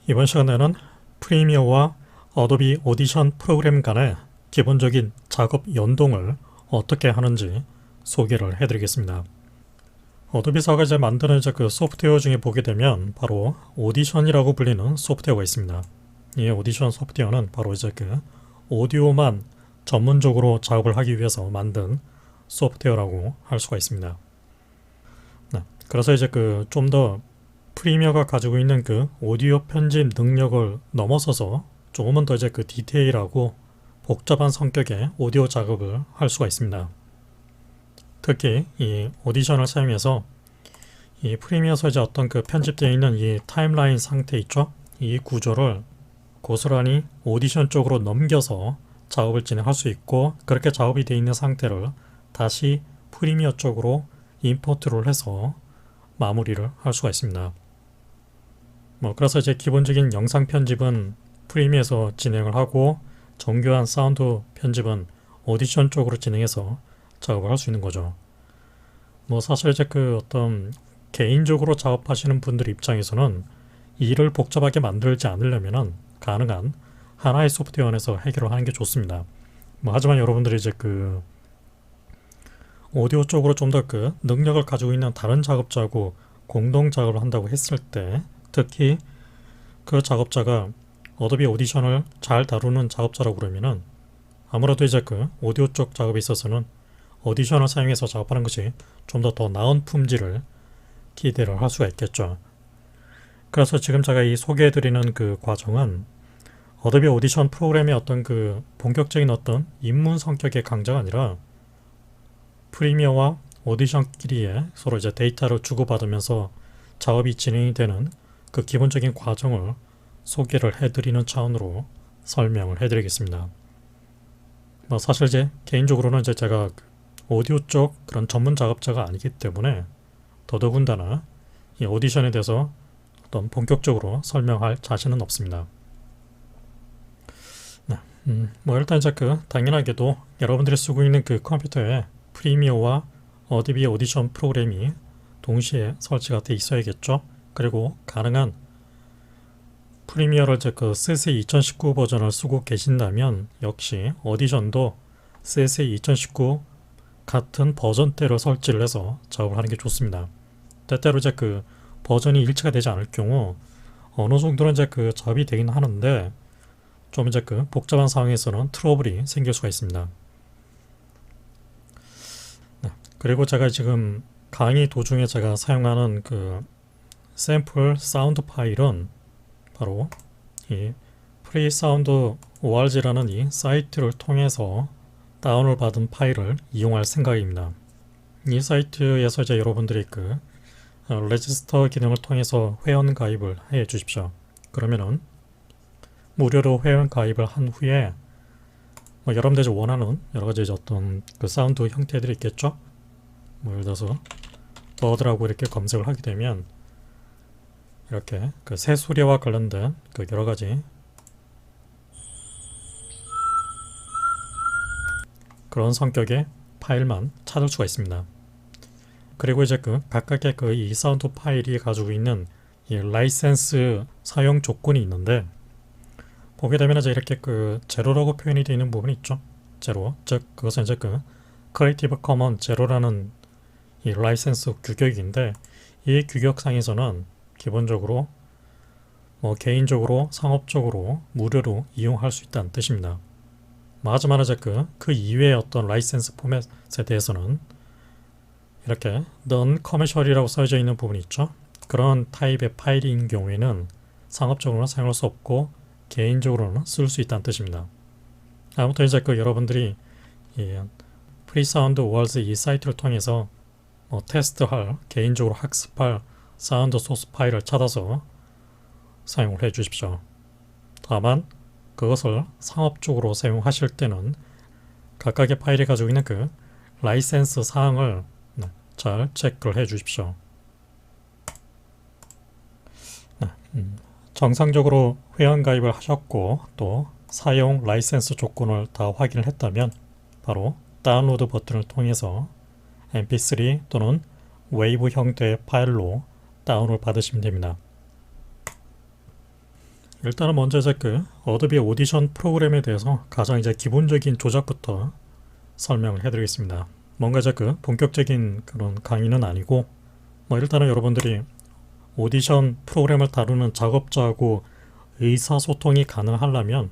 이번 시간에는 프리미어와 어도비 오디션 프로그램 간의 기본적인 작업 연동을 어떻게 하는지 소개를 해드리겠습니다. 어도비사가 이제 만드는 그 소프트웨어 중에 보게 되면 바로 오디션이라고 불리는 소프트웨어가 있습니다. 이 오디션 소프트웨어는 바로 이제 그 오디오만 전문적으로 작업을 하기 위해서 만든 소프트웨어라고 할 수가 있습니다. 그래서 이제 그 좀 더 프리미어가 가지고 있는 그 오디오 편집 능력을 넘어서서 조금은 더 이제 그 디테일하고 복잡한 성격의 오디오 작업을 할 수가 있습니다. 특히 이 오디션을 사용해서 이 프리미어에서 이제 어떤 그 편집되어 있는 이 타임라인 상태 있죠? 이 구조를 고스란히 오디션 쪽으로 넘겨서 작업을 진행할 수 있고, 그렇게 작업이 되어 있는 상태를 다시 프리미어 쪽으로 임포트를 해서 마무리를 할 수가 있습니다. 그래서 이제 기본적인 영상 편집은 프리미어에서 진행을 하고, 정교한 사운드 편집은 오디션 쪽으로 진행해서 작업을 할 수 있는 거죠. 사실 이제 그 어떤 개인적으로 작업하시는 분들 입장에서는 일을 복잡하게 만들지 않으려면은 가능한 하나의 소프트웨어 안에서 해결을 하는 게 좋습니다. 하지만 여러분들이 이제 그 오디오 쪽으로 좀 더 그 능력을 가지고 있는 다른 작업자하고 공동 작업을 한다고 했을 때, 특히 그 작업자가 어도비 오디션을 잘 다루는 작업자라고 그러면은 아무래도 이제 그 오디오 쪽 작업에 있어서는 오디션을 사용해서 작업하는 것이 좀 더 나은 품질을 기대를 할 수가 있겠죠. 그래서 지금 제가 이 소개해드리는 그 과정은 어도비 오디션 프로그램의 어떤 그 본격적인 어떤 입문 성격의 강좌가 아니라 프리미어와 오디션끼리의 서로 이제 데이터를 주고받으면서 작업이 진행이 되는 그 기본적인 과정을 소개를 해드리는 차원으로 설명을 해드리겠습니다. 사실 이제 개인적으로는 이제 제가 오디오 쪽 그런 전문 작업자가 아니기 때문에 더더군다나 이 오디션에 대해서 어떤 본격적으로 설명할 자신은 없습니다. 일단 이제 그 당연하게도 여러분들이 쓰고 있는 그 컴퓨터에 프리미어와 어도비 오디션 프로그램이 동시에 설치가 돼 있어야겠죠. 그리고 가능한 프리미어를 이제 그 CC 2019 버전을 쓰고 계신다면 역시 오디션도 CC 2019 같은 버전대로 설치를 해서 작업을 하는 게 좋습니다. 때때로 이제 그 버전이 일치가 되지 않을 경우 어느 정도는 이제 그 작업이 되긴 하는데 좀 이제 그 복잡한 상황에서는 트러블이 생길 수가 있습니다. 그리고 제가 지금 강의 도중에 제가 사용하는 그 샘플 사운드 파일은 바로 이 프리사운드 org라는 이 사이트를 통해서 다운을 받은 파일을 이용할 생각입니다. 이 사이트에서 이제 여러분들이 그 레지스터 기능을 통해서 회원 가입을 해 주십시오. 그러면은 무료로 회원 가입을 한 후에 여러분들이 원하는 여러 가지 어떤 그 사운드 형태들이 있겠죠. 예를 들어서 버드라고 이렇게 검색을 하게 되면 이렇게 그 새소리와 관련된 그 여러 가지 그런 성격의 파일만 찾을 수가 있습니다. 그리고 이제 그 각각의 그 이 사운드 파일이 가지고 있는 이 라이센스 사용 조건이 있는데, 보게 되면 이제 이렇게 그 제로라고 표현이 되어 있는 부분이 있죠. 제로, 즉 그것은 이제 그 크리에이티브 커먼 제로라는 이 라이센스 규격인데, 이 규격상에서는 기본적으로 개인적으로 상업적으로 무료로 이용할 수 있다는 뜻입니다. 하지만 이제 그 이외의 어떤 라이센스 포맷에 대해서는 이렇게 non commercial이라고 써져 있는 부분이 있죠. 그런 타입의 파일인 경우에는 상업적으로는 사용할 수 없고 개인적으로는 쓸 수 있다는 뜻입니다. 아무튼 이제 그 여러분들이 이 프리사운드 월드 이 사이트를 통해서 테스트할, 개인적으로 학습할 사운드 소스 파일을 찾아서 사용을 해 주십시오. 다만 그것을 상업적으로 사용하실 때는 각각의 파일이 가지고 있는 그 라이센스 사항을 잘 체크를 해 주십시오. 정상적으로 회원 가입을 하셨고 또 사용 라이센스 조건을 다 확인을 했다면 바로 다운로드 버튼을 통해서 mp3 또는 웨이브 형태의 파일로 다운을 받으시면 됩니다. 일단은 먼저 이제 그 어도비 오디션 프로그램에 대해서 가장 이제 기본적인 조작부터 설명을 해드리겠습니다. 뭔가 이제 그 본격적인 그런 강의는 아니고, 뭐 일단은 여러분들이 오디션 프로그램을 다루는 작업자하고 의사소통이 가능하려면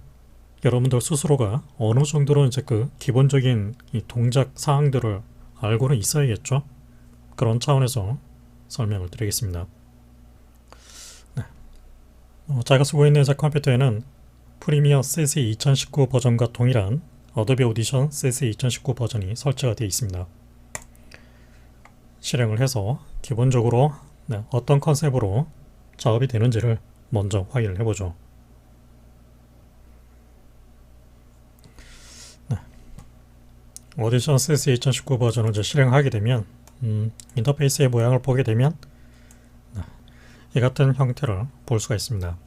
여러분들 스스로가 어느 정도로 이제 그 기본적인 이 동작 사항들을 알고는 있어야겠죠. 그런 차원에서 설명을 드리겠습니다. 네. 제가 쓰고 있는 제 컴퓨터에는 프리미어 CC 2019 버전과 동일한 어도비 오디션 CC 2019 버전이 설치가 되어 있습니다. 실행을 해서 기본적으로 어떤 컨셉으로 작업이 되는지를 먼저 확인을 해보죠. 오디션 CC 2019 버전을 이제 실행하게 되면 인터페이스의 모양을 보게 되면 이 같은 형태를 볼 수가 있습니다.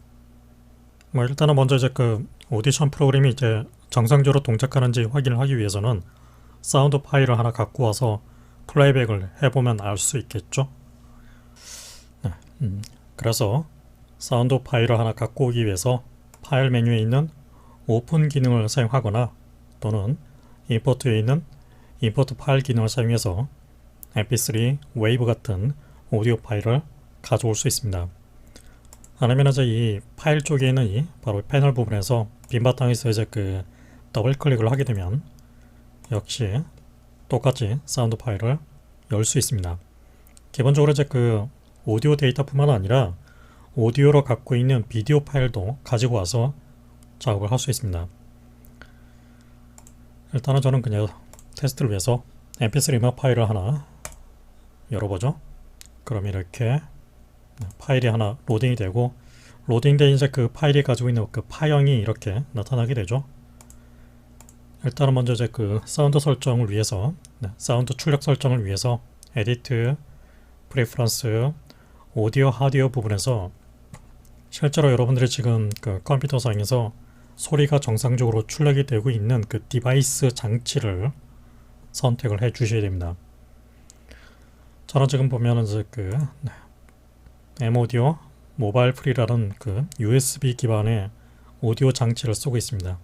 뭐 일단은 먼저 이제 그 오디션 프로그램이 이제 정상적으로 동작하는지 확인을 하기 위해서는 사운드 파일을 하나 갖고 와서 플레이백을 해보면 알 수 있겠죠. 그래서 사운드 파일을 하나 갖고 오기 위해서 파일 메뉴에 있는 오픈 기능을 사용하거나 또는 임포트에 있는 임포트 파일 기능을 사용해서 mp3, 웨이브 같은 오디오 파일을 가져올 수 있습니다. 아니면 이제 이 파일 쪽에 있는 이 바로 패널 부분에서 빈 바탕에서 이제 그 더블 클릭을 하게 되면 역시 똑같이 사운드 파일을 열 수 있습니다. 기본적으로 이제 그 오디오 데이터뿐만 아니라 오디오로 갖고 있는 비디오 파일도 가지고 와서 작업을 할 수 있습니다. 일단은 저는 그냥 테스트를 위해서 mp3 음악 파일을 하나 열어보죠. 그럼 이렇게 파일이 하나 로딩이 되고, 로딩된 이제 그 파일이 가지고 있는 그 파형이 이렇게 나타나게 되죠. 일단은 먼저 이제 그 사운드 설정을 위해서 사운드 출력 설정을 위해서 에디트, 프리퍼런스, 오디오 하디오 부분에서 실제로 여러분들이 지금 그 컴퓨터 상에서 소리가 정상적으로 출력이 되고 있는 그 디바이스 장치를 선택을 해 주셔야 됩니다. 저는 지금 보면은 이제 그 M오디오 모바일 프리라는 그 USB 기반의 오디오 장치를 쓰고 있습니다.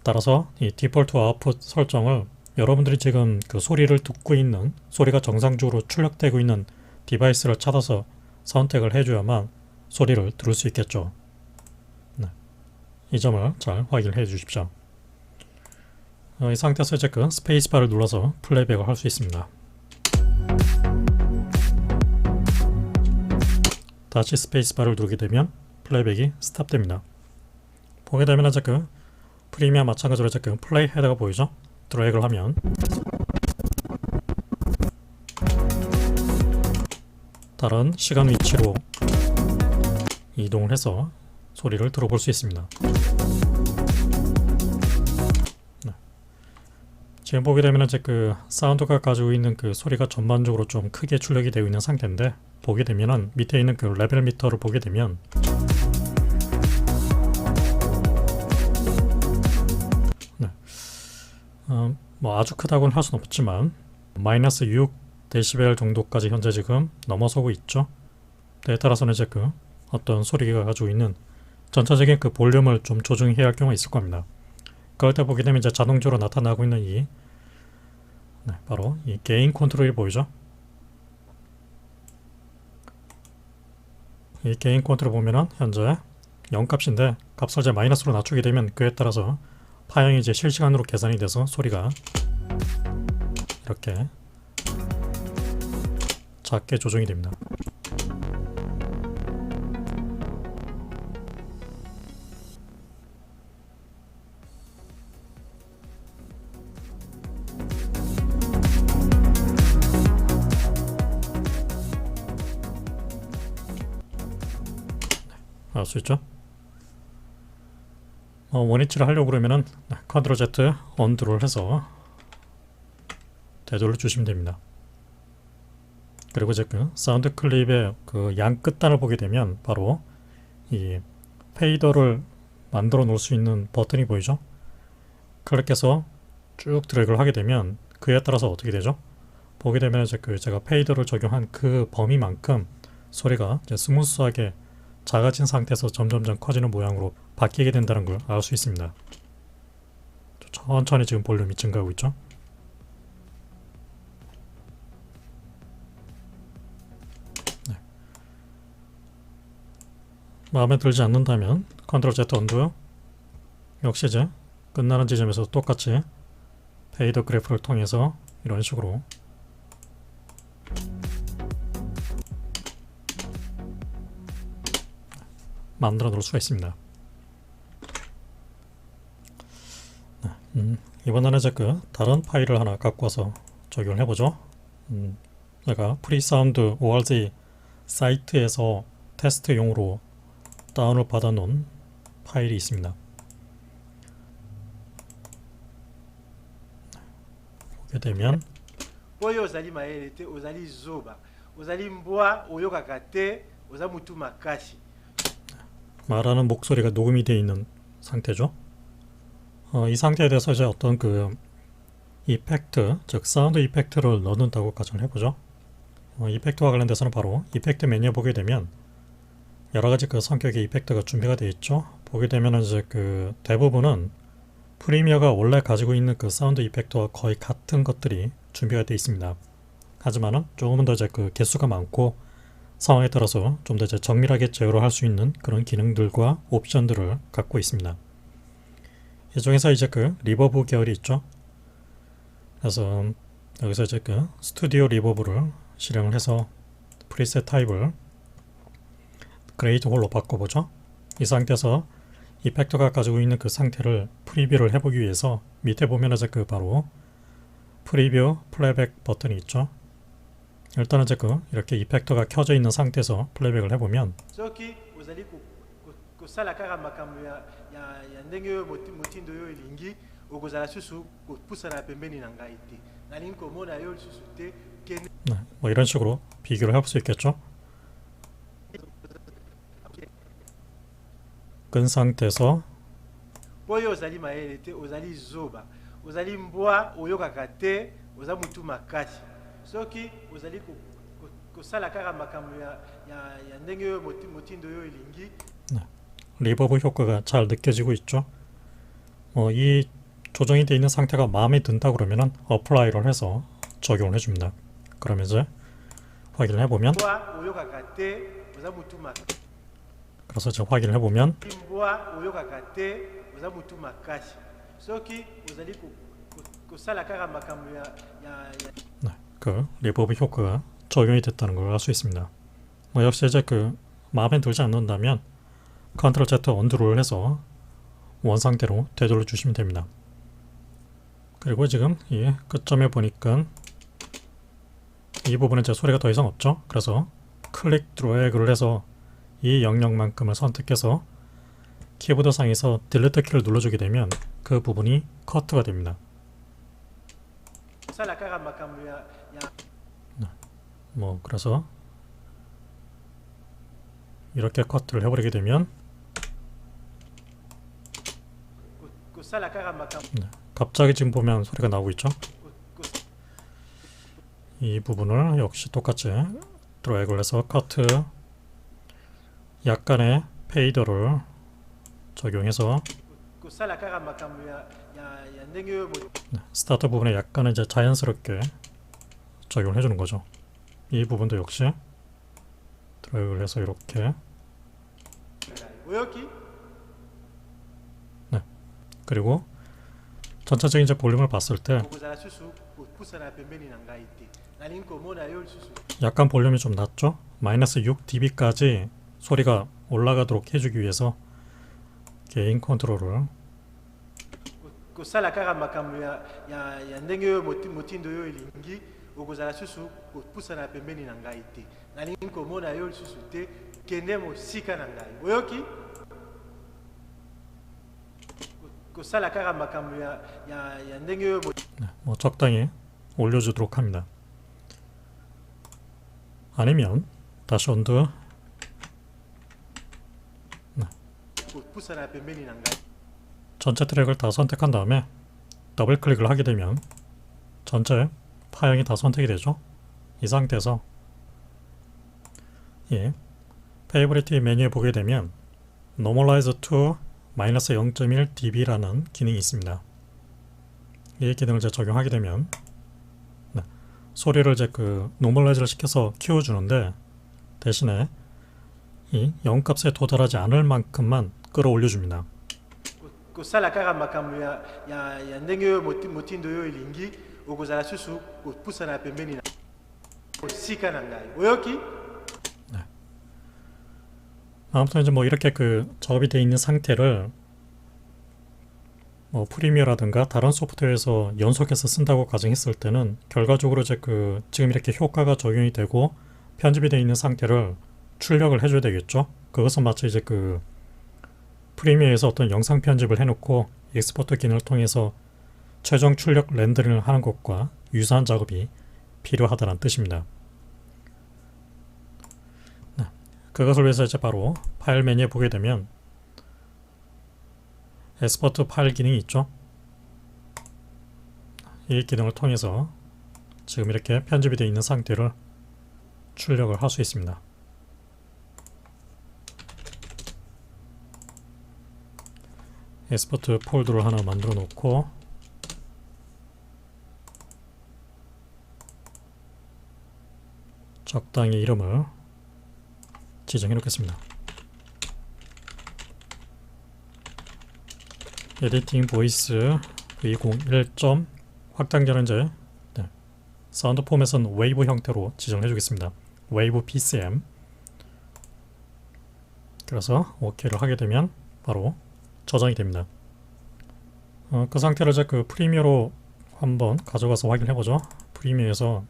따라서 이 디폴트 아웃풋 설정을 여러분들이 지금 그 소리를 듣고 있는, 소리가 정상적으로 출력되고 있는 디바이스를 찾아서 선택을 해줘야만 소리를 들을 수 있겠죠. 이 점을 잘 확인해 주십시오. 이 상태에서 이제 그 스페이스바를 눌러서 플레이백을 할 수 있습니다. 다시 스페이스바를 누르게 되면 플레이백이 스탑됩니다. 보게 되면 이제 그 프리미어 마찬가지로 이제 그 플레이 헤더가 보이죠? 드래그를 하면 다른 시간 위치로 이동을 해서 소리를 들어볼 수 있습니다. 지금 보게 되면 이제 그 사운드가 가지고 있는 그 소리가 전반적으로 좀 크게 출력이 되어 있는 상태인데, 보게 되면은 밑에 있는 그 레벨 미터를 보게 되면 뭐 아주 크다고는 할 수는 없지만 마이너스 6dB 정도까지 현재 지금 넘어서고 있죠. 때에 따라서는 이제 그 어떤 소리가 가지고 있는 전체적인 그 볼륨을 좀 조정해야 할 경우가 있을 겁니다. 그럴 때 보게 되면 이제 자동적으로 나타나고 있는 이 바로 이 게인 컨트롤이 보이죠. 이 게인 컨트롤 보면은 현재 0값인데 값을 이제 마이너스로 낮추게 되면 그에 따라서 파형이 이제 실시간으로 계산이 돼서 소리가 이렇게 작게 조정이 됩니다. 알 수 있죠? 원위치를 하려고 그러면은 컨트롤 Z 언두를 해서 되돌려 주시면 됩니다. 그리고 이제 그 사운드 클립의 그 양 끝단을 보게 되면 바로 이 페이더를 만들어 놓을 수 있는 버튼이 보이죠? 클릭해서 쭉 드래그를 하게 되면 그에 따라서 어떻게 되죠? 보게 되면 이제 그 제가 페이더를 적용한 그 범위만큼 소리가 이제 스무스하게 작아진 상태에서 점점점 커지는 모양으로 바뀌게 된다는 걸 알 수 있습니다. 천천히 지금 볼륨이 증가하고 있죠. 네. 마음에 들지 않는다면 컨트롤 Z 언두, 역시 이제 끝나는 지점에서 똑같이 페이더 그래프를 통해서 이런 식으로 만들어 놓을 수가 있습니다. 이번에는 이제 그 다른 파일을 하나 갖고 와서 적용을 해보죠. 제가 프리사운드 org 사이트에서 테스트용으로 다운을 받아 놓은 파일이 있습니다. 보게 되면 oyo ozali mayele te ozali zoba ozali mbwa oyokaka te oza mutu makasi 말하는 목소리가 녹음이 되어 있는 상태죠. 이 상태에 대해서 이제 어떤 그 이펙트, 즉 사운드 이펙트를 넣는다고 가정을 해보죠. 이펙트와 관련돼서는 바로 이펙트 메뉴에 보게 되면 여러 가지 그 성격의 이펙트가 준비가 되어 있죠. 보게 되면 이제 그 대부분은 프리미어가 원래 가지고 있는 그 사운드 이펙트와 거의 같은 것들이 준비가 되어 있습니다. 하지만은 조금은 더 이제 그 개수가 많고 상황에 따라서 좀 더 이제 정밀하게 제어를 할 수 있는 그런 기능들과 옵션들을 갖고 있습니다. 이 중에서 이제 그 리버브 계열이 있죠. 그래서 여기서 이제 그 스튜디오 리버브를 실행을 해서 프리셋 타입을 그레이트 홀로 바꿔보죠. 이 상태에서 이펙터가 가지고 있는 그 상태를 프리뷰를 해보기 위해서 밑에 보면 이제 그 바로 프리뷰 플레이백 버튼이 있죠. 일단은 이제 그 이렇게 이펙터가 켜져 있는 상태에서 플레이백을 해보면 soki ozali kosala kaka makambo ya ndenge oyo motindo oyo elingi okozala susu kopusana pembeni na ngai te nalingi komona yo lisusu te kende 뭐 이런 식으로 비교를 해볼 수 있겠죠. 끈 상태에서 oyo ozali mayele te ozali zoba ozali mbwa oyokaka te oza mutu makasi soki ozali kosala kaka makambo ya ndenge oyo motindo oyo elingi 리버브 효과가 잘 느껴지고 있죠. 이 조정이 되어 있는 상태가 마음에 든다 그러면은 어플라이를 해서 적용을 해줍니다. 그러면 이제 확인을 해보면 mbwa oyokaka te oza mutu makasi 그래서 이제 확인을 해보면 mbwa oyokaka te oza mutu makasi soki ozali kosala kaka makambo ya 그 리버브 효과가 적용이 됐다는 걸 알 수 있습니다. 역시 이제 그 마음에 들지 않는다면 컨트롤 Z 언두를 해서 원 상태로 되돌려 주시면 됩니다. 그리고 지금 이 끝점에 보니까 이 부분은 제 소리가 더 이상 없죠. 그래서 클릭 드래그를 해서 이 영역만큼을 선택해서 키보드 상에서 딜리트 키를 눌러주게 되면 그 부분이 커트가 됩니다. kosala kaka makambo ya 그래서 이렇게 커트를 해버리게 되면 kosala kaka makambo 갑자기 지금 보면 소리가 나오고 있죠. 이 부분을 역시 똑같이 드래그를 해서 커트, 약간의 페이더를 적용해서 kosala kaka makambo ya ndenge oyo 스타트 부분에 약간은 이제 자연스럽게 적용을 해주는 거죠. 이 부분도 역시 드래그를 해서 이렇게 oyoki 그리고 전체적인 이제 볼륨을 봤을 때 okozala susu kopusana pembeni na ngai te nalingi komona yo lisusu 약간 볼륨이 좀 낮죠. 마이너스 6dB까지 소리가 올라가도록 해주기 위해서 게인 컨트롤을 kosala kaka makambo ya ndenge oyo motindo oyo elingi okozala susu kopusana pembeni na ngai te nalingi komona yo lisusu te kende mosika na ngai oyoki kosala kaka makambo ya ndenge oyo 적당히 올려주도록 합니다. 아니면 다시 언두 kopusana pembeni na ngai 전체 트랙을 다 선택한 다음에 더블 클릭을 하게 되면 전체 파형이 다 선택이 되죠. 이 상태에서 페이보리티 메뉴에 보게 되면 Normalize to -0.1 dB라는 기능이 있습니다. 이 기능을 이제 적용하게 되면 소리를 이제 노멀라이즈를 시켜서 키워주는데 대신에 이 0값에 도달하지 않을 만큼만 끌어올려줍니다. kosala kaka makambo ya ndenge oyo motindo oyo elingi okozala susu kopusana pembeni na sika na ngai oyoki. 아무튼 이제 뭐 이렇게 작업이 되어 있는 상태를 프리미어라든가 다른 소프트웨어에서 연속해서 쓴다고 가정했을 때는 결과적으로 이제 지금 이렇게 효과가 적용이 되고 편집이 되어 있는 상태를 출력을 해줘야 되겠죠. 그것은 마치 이제 프리미어에서 어떤 영상 편집을 해놓고 익스포트 기능을 통해서 최종 출력 렌더링을 하는 것과 유사한 작업이 필요하다는 뜻입니다. 그것을 위해서 이제 바로 파일 메뉴에 보게 되면 엑스포트 파일 기능이 있죠. 이 기능을 통해서 지금 이렇게 편집이 되어 있는 상태를 출력을 할 수 있습니다. 엑스포트 폴더를 하나 만들어 놓고 적당히 이름을 지정해 놓겠습니다. 에디팅 보이스 v01. 확장자는 이제 사운드 포맷은 웨이브 형태로 지정해 주겠습니다. 웨이브 PCM. 그래서 OK를 하게 되면 바로 저장이 됩니다. 그 상태를 이제 프리미어로 한번 가져가서 확인해 보죠. 프리미어에서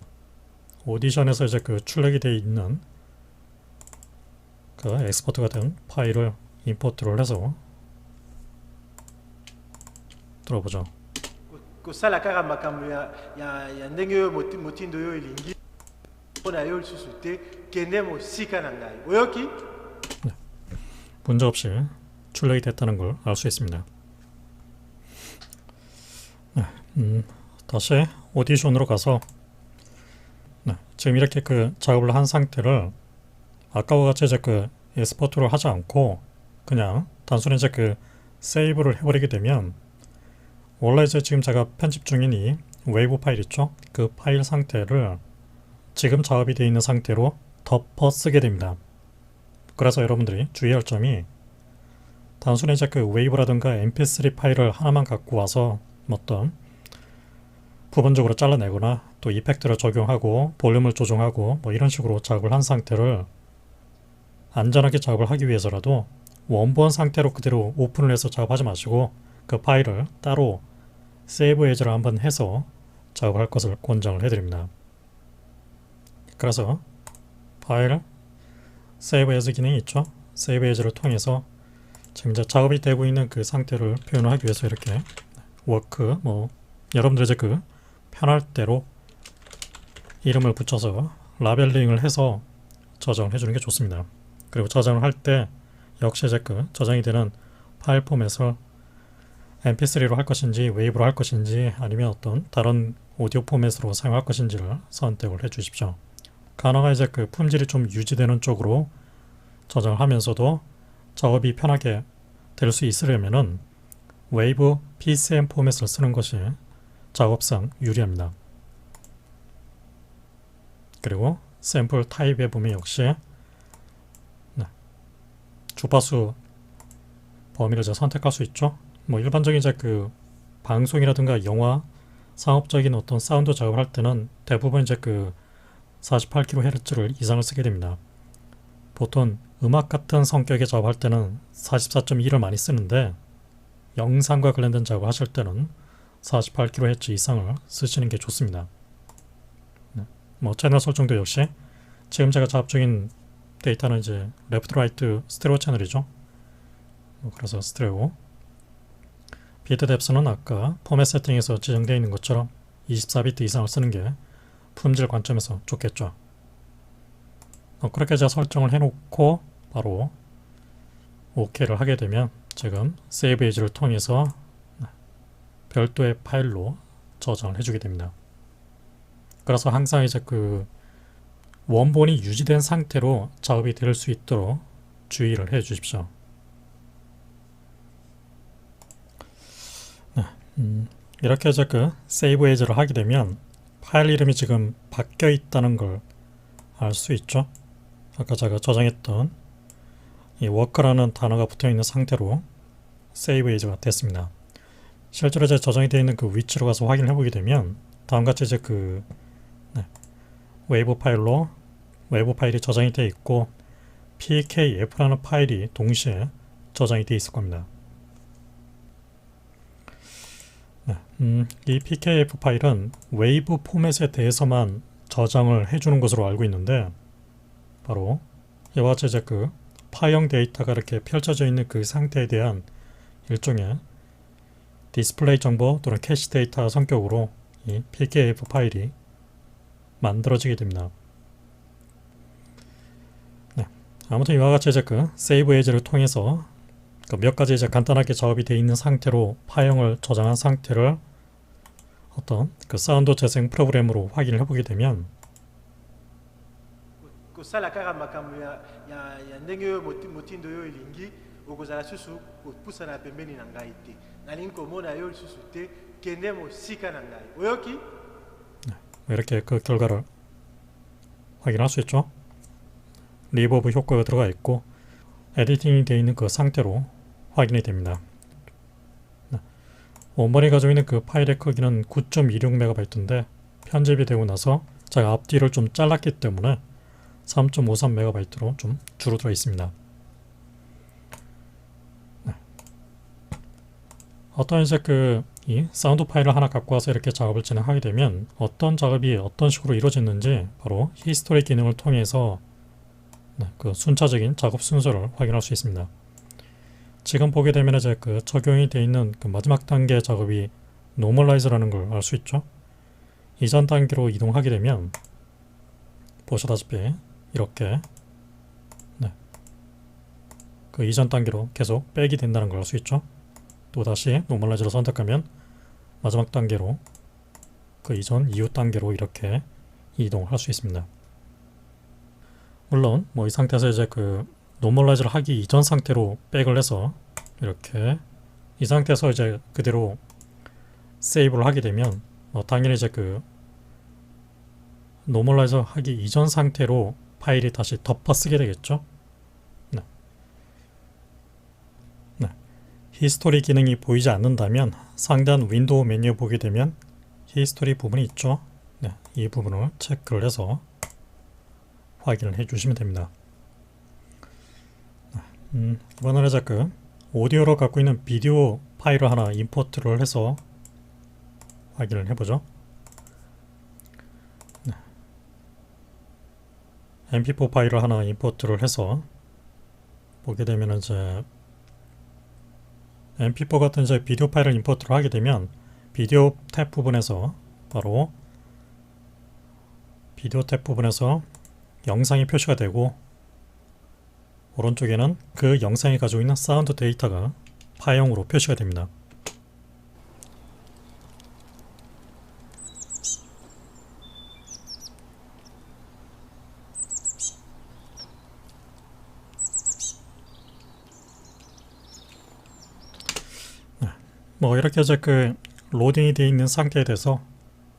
오디션에서 이제 출력이 되어 있는 엑스포트가 된 파일을 임포트를 해서 들어보죠. kosala kaka makambo ya ndenge oyo motindo oyo elingi mpona yo lisusu te kende mosika na ngai oyoki. 문제없이 출력이 됐다는 걸 알 수 있습니다. 다시 오디션으로 가서 지금 이렇게 작업을 한 상태를 아까와 같이 이제 엑스포트를 하지 않고 그냥 단순히 이제 세이브를 해버리게 되면 원래 이제 지금 제가 편집 중인 이 웨이브 파일 있죠? 그 파일 상태를 지금 작업이 되어 있는 상태로 덮어 쓰게 됩니다. 그래서 여러분들이 주의할 점이 단순히 이제 웨이브라든가 mp3 파일을 하나만 갖고 와서 어떤 부분적으로 잘라내거나 또 이펙트를 적용하고 볼륨을 조정하고 뭐 이런 식으로 작업을 한 상태를 안전하게 작업을 하기 위해서라도 원본 상태로 그대로 오픈을 해서 작업하지 마시고 그 파일을 따로 세이브 에이즈를 한번 해서 작업할 것을 권장을 해드립니다. 그래서 파일 세이브 에이즈 기능이 있죠. 세이브 에이즈를 통해서 지금 이제 작업이 되고 있는 그 상태를 표현을 하기 위해서 이렇게 워크 여러분들 이제 편할 대로 이름을 붙여서 라벨링을 해서 저장을 해주는 게 좋습니다. 그리고 저장을 할 때 역시 이제 저장이 되는 파일 포맷을 mp3로 할 것인지 웨이브로 할 것인지 아니면 어떤 다른 오디오 포맷으로 사용할 것인지를 선택을 해 주십시오. 가능한 이제 품질이 좀 유지되는 쪽으로 저장을 하면서도 작업이 편하게 될 수 있으려면은 웨이브 PCM 포맷을 쓰는 것이 작업상 유리합니다. 그리고 샘플 타입에 보면 역시 주파수 범위를 이제 선택할 수 있죠. 일반적인 이제 방송이라든가 영화, 상업적인 어떤 사운드 작업을 할 때는 대부분 이제 48kHz를 이상을 쓰게 됩니다. 보통 음악 같은 성격의 작업할 때는 44.2를 많이 쓰는데 영상과 관련된 작업을 하실 때는 48kHz 이상을 쓰시는 게 좋습니다. 채널 설정도 역시 지금 제가 작업 중인 데이터는 이제 레프트 라이트 스테레오 채널이죠. 그래서 스테레오 비트 뎁스는 아까 포맷 세팅에서 지정되어 있는 것처럼 24비트 이상을 쓰는 게 품질 관점에서 좋겠죠. 그렇게 제가 설정을 해놓고 바로 OK를 하게 되면 지금 세이브 에이지를 통해서 별도의 파일로 저장을 해주게 됩니다. 그래서 항상 이제 원본이 유지된 상태로 작업이 될 수 있도록 주의를 해 주십시오. 네, 이렇게 이제 그 세이브 에이즈를 하게 되면 파일 이름이 지금 바뀌어 있다는 걸 알 수 있죠. 아까 제가 저장했던 이 워크라는 단어가 붙어 있는 상태로 세이브 에이즈가 됐습니다. 실제로 이제 저장이 되어 있는 그 위치로 가서 확인을 해보게 되면 다음과 같이 이제 그 웨이브 파일로 웨이브 파일이 저장이 되어 있고 PKF라는 파일이 동시에 저장이 되어 있을 겁니다. 이 PKF 파일은 웨이브 포맷에 대해서만 저장을 해주는 것으로 알고 있는데 바로 이와 같이 이제 그 파형 데이터가 이렇게 펼쳐져 있는 그 상태에 대한 일종의 디스플레이 정보 또는 캐시 데이터 성격으로 이 PKF 파일이 만들어지게 됩니다. 네, 아무튼 이와 같이 이제 그 세이브 에이즈를 통해서 몇 가지 이제 간단하게 작업이 되어 있는 상태로 파형을 저장한 상태를 어떤 그 사운드 재생 프로그램으로 확인을 해보게 되면 kosala kaka makambo ya ndenge oyo motindo oyo elingi okozala susu kopusana pembeni na ngai te nalingi komona yo lisusu te kende mosika na ngai oyoki. 이렇게 그 결과를 확인할 수 있죠. 리버브 효과가 들어가 있고 에디팅이 되어 있는 그 상태로 확인이 됩니다. 원본이 가지고 있는 그 파일의 크기는 9.26MB인데 편집이 되고 나서 제가 앞뒤를 좀 잘랐기 때문에 3.53MB로 좀 줄어들어 있습니다. 어떤 이제 이 사운드 파일을 하나 갖고 와서 이렇게 작업을 진행하게 되면 어떤 작업이 어떤 식으로 이루어졌는지 바로 히스토리 기능을 통해서 그 순차적인 작업 순서를 확인할 수 있습니다. 지금 보게 되면 이제 그 적용이 되어 있는 그 마지막 단계 작업이 노멀라이즈라는 걸 알 수 있죠. 이전 단계로 이동하게 되면 보시다시피 이렇게 그 이전 단계로 계속 빼기 된다는 걸 알 수 있죠. 또다시 노멀라이즈를 선택하면 마지막 단계로 그 이전 이후 단계로 이렇게 이동할 수 있습니다. 물론 뭐 이 상태에서 이제 그 노멀라이즈를 하기 이전 상태로 백을 해서 이렇게 이 상태에서 이제 그대로 세이브를 하게 되면 당연히 이제 그 노멀라이즈 하기 이전 상태로 파일이 다시 덮어 쓰게 되겠죠. 히스토리 기능이 보이지 않는다면 상단 윈도우 메뉴 보게 되면 히스토리 부분이 있죠. 이 부분을 체크를 해서 확인을 해 주시면 됩니다. 이번에는 이제 그 오디오로 갖고 있는 비디오 파일을 하나 임포트를 해서 확인을 해보죠. mp4 파일을 하나 임포트를 해서 보게 되면 이제 mp4 같은 이제 비디오 파일을 임포트를 하게 되면 비디오 탭 부분에서 바로 비디오 탭 부분에서 영상이 표시가 되고 오른쪽에는 그 영상이 가지고 있는 사운드 데이터가 파형으로 표시가 됩니다. 뭐 이렇게 이제 그 로딩이 되어 있는 상태에 대해서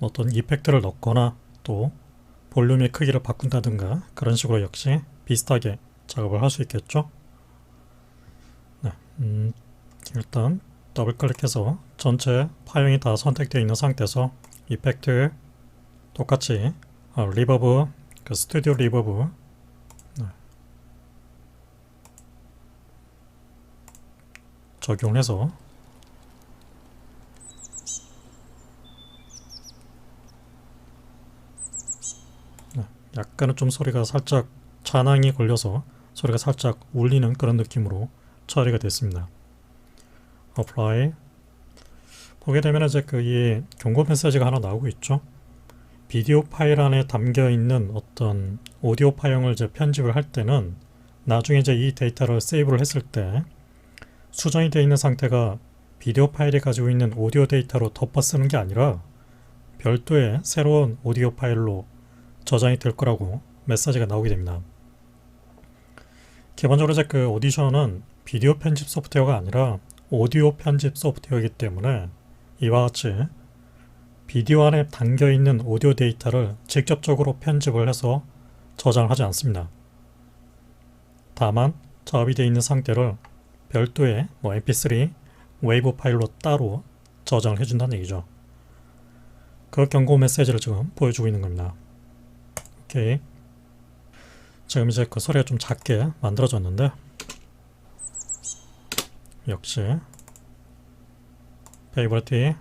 어떤 이펙트를 넣거나 또 볼륨의 크기를 바꾼다든가 그런 식으로 역시 비슷하게 작업을 할 수 있겠죠. 일단 더블 클릭해서 전체 파형이 다 선택되어 있는 상태에서 이펙트 똑같이 리버브 그 스튜디오 리버브 적용해서 약간은 좀 소리가 살짝 잔항이 걸려서 소리가 살짝 울리는 그런 느낌으로 처리가 됐습니다. apply 보게 되면 이제 그 이 경고 메시지가 하나 나오고 있죠. 비디오 파일 안에 담겨 있는 어떤 오디오 파형을 이제 편집을 할 때는 나중에 이제 이 데이터를 세이브를 했을 때 수정이 되어 있는 상태가 비디오 파일이 가지고 있는 오디오 데이터로 덮어 쓰는 게 아니라 별도의 새로운 오디오 파일로 저장이 될 거라고 메시지가 나오게 됩니다. 기본적으로 이제 그 오디션은 비디오 편집 소프트웨어가 아니라 오디오 편집 소프트웨어이기 때문에 이와 같이 비디오 안에 담겨 있는 오디오 데이터를 직접적으로 편집을 해서 저장을 하지 않습니다. 다만 작업이 되어 있는 상태를 별도의 mp3 웨이브 파일로 따로 저장을 해준다는 얘기죠. 그 경고 메시지를 지금 보여주고 있는 겁니다. 오케이. 지금 이제 그 소리가 좀 작게 만들어졌는데 역시 Favorability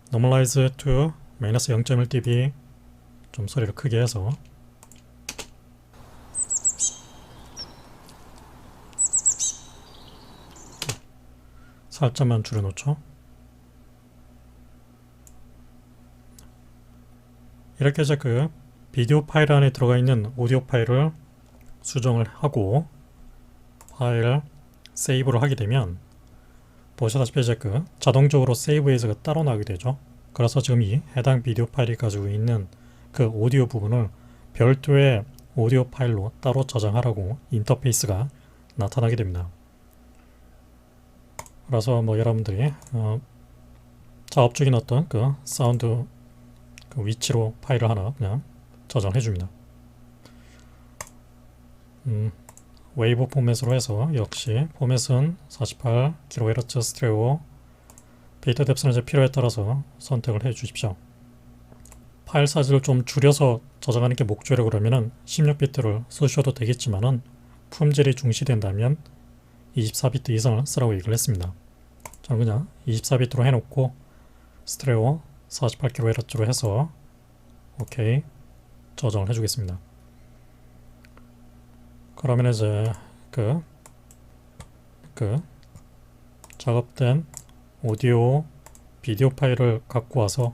Normalize to -0.1dB 좀 소리를 크게 해서 살짝만 줄여놓죠. 이렇게 이제 그 비디오 파일 안에 들어가 있는 오디오 파일을 수정을 하고 파일 세이브를 하게 되면 보시다시피 이제 그 자동적으로 세이브 에이스가 따로 나오게 되죠. 그래서 지금 이 해당 비디오 파일이 가지고 있는 그 오디오 부분을 별도의 오디오 파일로 따로 저장하라고 인터페이스가 나타나게 됩니다. 그래서 뭐 여러분들이 작업 중인 어떤 그 사운드 그 위치로 파일을 하나 그냥 저장해 줍니다. 웨이브 포맷으로 해서 역시 포맷은 48kHz 스테레오, 데이터 뎁스는 이제 필요에 따라서 선택을 해 주십시오. 파일 사이즈를 좀 줄여서 저장하는 게 목적이라고 그러면은 16비트를 쓰셔도 되겠지만은 품질이 중시된다면 24비트 이상을 쓰라고 얘기를 했습니다. 저는 그냥 24비트로 해놓고 스테레오 48kHz로 해서 오케이 저장을 해주겠습니다. 그러면 이제 그 작업된 오디오 비디오 파일을 갖고 와서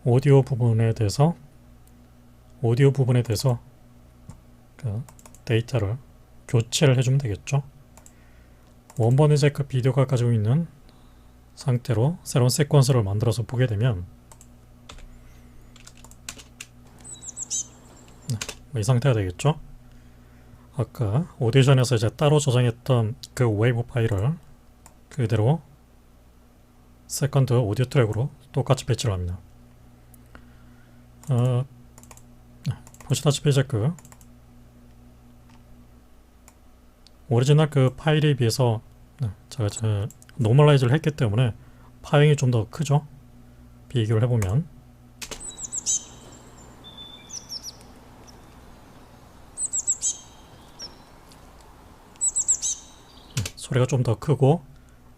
오디오 부분에 대해서 그 데이터를 교체를 해주면 되겠죠. 원본 이제 그 비디오가 가지고 있는 상태로 새로운 세퀀스를 만들어서 보게 되면 이 상태가 되겠죠. 아까 오디션에서 이제 따로 저장했던 그 웨이브 파일을 그대로 세컨드 오디오 트랙으로 똑같이 배치를 합니다. 보시다시피 이제 그 오리지널 그 파일에 비해서 제가 이제 노멀라이즈를 했기 때문에 파형이 좀 더 크죠. 비교를 해보면 소리가 좀 더 크고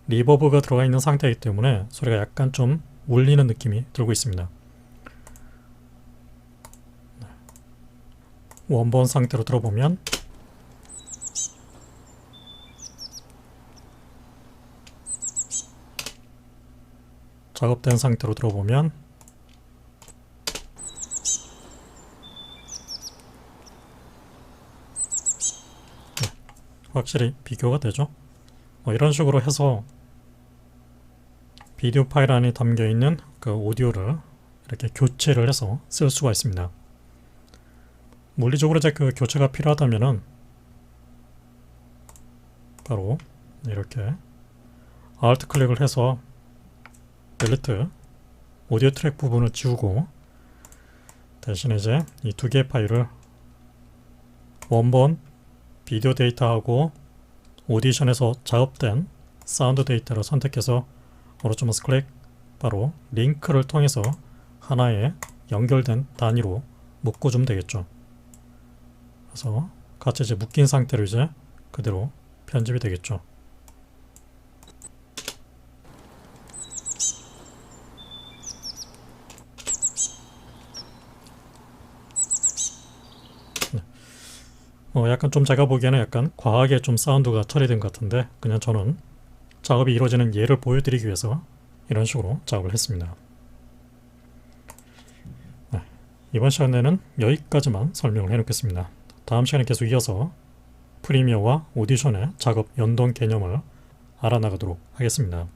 리버브가 들어가 있는 상태이기 때문에 소리가 약간 좀 울리는 느낌이 들고 있습니다. 원본 상태로 들어보면 작업된 상태로 들어보면 확실히 비교가 되죠. 이런 식으로 해서 비디오 파일 안에 담겨있는 그 오디오를 이렇게 교체를 해서 쓸 수가 있습니다. 물리적으로 이제 그 교체가 필요하다면은 바로 이렇게 Alt 클릭을 해서 딜리트 오디오 트랙 부분을 지우고 대신에 이제 이 두 개의 파일을 원본 비디오 데이터하고 오디션에서 작업된 사운드 데이터를 선택해서 오른쪽 마우스 클릭 바로 링크를 통해서 하나의 연결된 단위로 묶어주면 되겠죠. 그래서 같이 이제 묶인 상태로 이제 그대로 편집이 되겠죠. 약간 좀 제가 보기에는 약간 과하게 좀 사운드가 처리된 것 같은데 그냥 저는 작업이 이루어지는 예를 보여드리기 위해서 이런 식으로 작업을 했습니다. 이번 시간에는 여기까지만 설명을 해놓겠습니다. 다음 시간에 계속 이어서 프리미어와 오디션의 작업 연동 개념을 알아나가도록 하겠습니다.